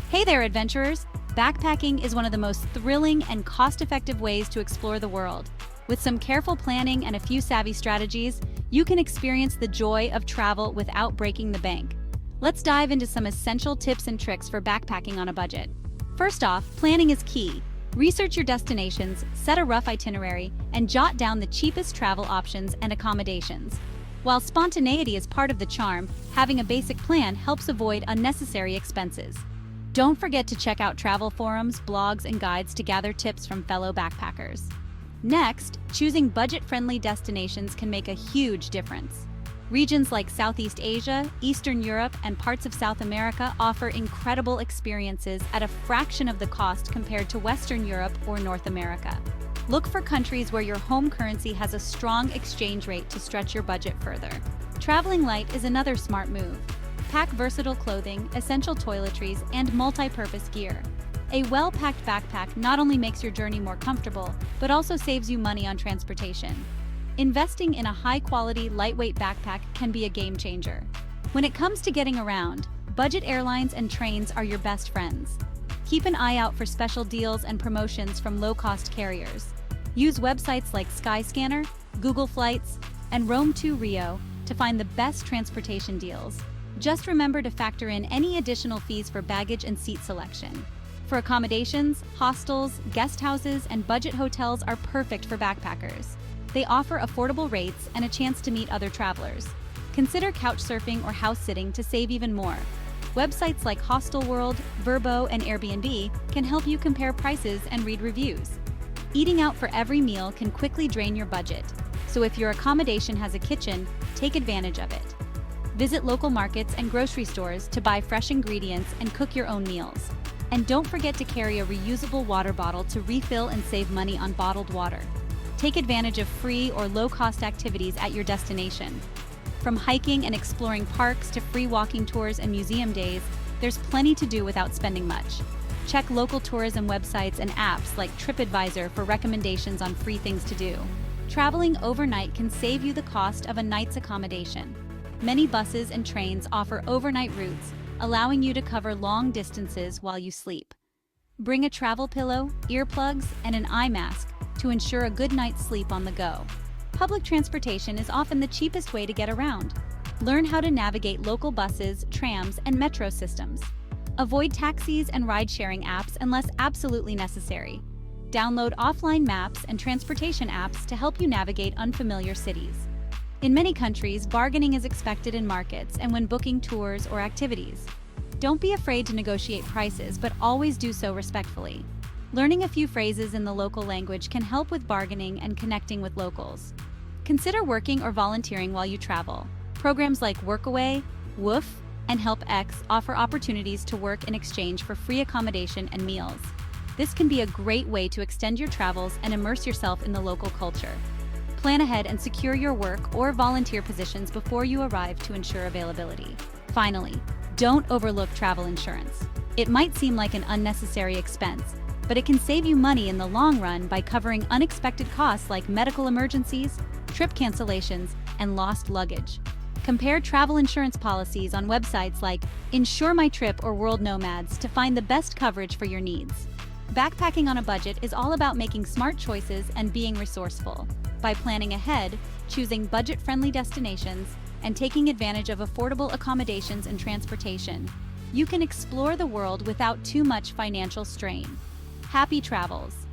Hey there, adventurers! Backpacking is one of the most thrilling and cost-effective ways to explore the world. With some careful planning and a few savvy strategies, you can experience the joy of travel without breaking the bank. Let's dive into some essential tips and tricks for backpacking on a budget. First off, planning is key. Research your destinations, set a rough itinerary, and jot down the cheapest travel options and accommodations. While spontaneity is part of the charm, having a basic plan helps avoid unnecessary expenses. Don't forget to check out travel forums, blogs, and guides to gather tips from fellow backpackers. Next, choosing budget-friendly destinations can make a huge difference. Regions like Southeast Asia, Eastern Europe, and parts of South America offer incredible experiences at a fraction of the cost compared to Western Europe or North America. Look for countries where your home currency has a strong exchange rate to stretch your budget further. Traveling light is another smart move. Pack versatile clothing, essential toiletries, and multi-purpose gear. A well-packed backpack not only makes your journey more comfortable, but also saves you money on transportation. Investing in a high-quality, lightweight backpack can be a game changer. When it comes to getting around, budget airlines and trains are your best friends. Keep an eye out for special deals and promotions from low-cost carriers. Use websites like Skyscanner, Google Flights, and Rome2Rio to find the best transportation deals. Just remember to factor in any additional fees for baggage and seat selection. For accommodations, hostels, guest houses, and budget hotels are perfect for backpackers. They offer affordable rates and a chance to meet other travelers. Consider couchsurfing or house sitting to save even more. Websites like Hostelworld, Vrbo, and Airbnb can help you compare prices and read reviews. Eating out for every meal can quickly drain your budget, so if your accommodation has a kitchen, take advantage of it. Visit local markets and grocery stores to buy fresh ingredients and cook your own meals. And don't forget to carry a reusable water bottle to refill and save money on bottled water. Take advantage of free or low-cost activities at your destination. From hiking and exploring parks to free walking tours and museum days, there's plenty to do without spending much. Check local tourism websites and apps like TripAdvisor for recommendations on free things to do. Traveling overnight can save you the cost of a night's accommodation. Many buses and trains offer overnight routes, allowing you to cover long distances while you sleep. Bring a travel pillow, earplugs, and an eye mask to ensure a good night's sleep on the go. Public transportation is often the cheapest way to get around. Learn how to navigate local buses, trams, and metro systems. Avoid taxis and ride-sharing apps unless absolutely necessary. Download offline maps and transportation apps to help you navigate unfamiliar cities. In many countries, bargaining is expected in markets and when booking tours or activities. Don't be afraid to negotiate prices, but always do so respectfully. Learning a few phrases in the local language can help with bargaining and connecting with locals. Consider working or volunteering while you travel. Programs like Workaway, Woof, and HelpX offer opportunities to work in exchange for free accommodation and meals. This can be a great way to extend your travels and immerse yourself in the local culture. Plan ahead and secure your work or volunteer positions before you arrive to ensure availability. Finally, don't overlook travel insurance. It might seem like an unnecessary expense, but it can save you money in the long run by covering unexpected costs like medical emergencies, trip cancellations, and lost luggage. Compare travel insurance policies on websites like Insure My Trip or World Nomads to find the best coverage for your needs. Backpacking on a budget is all about making smart choices and being resourceful. By planning ahead, choosing budget-friendly destinations, and taking advantage of affordable accommodations and transportation, you can explore the world without too much financial strain. Happy travels!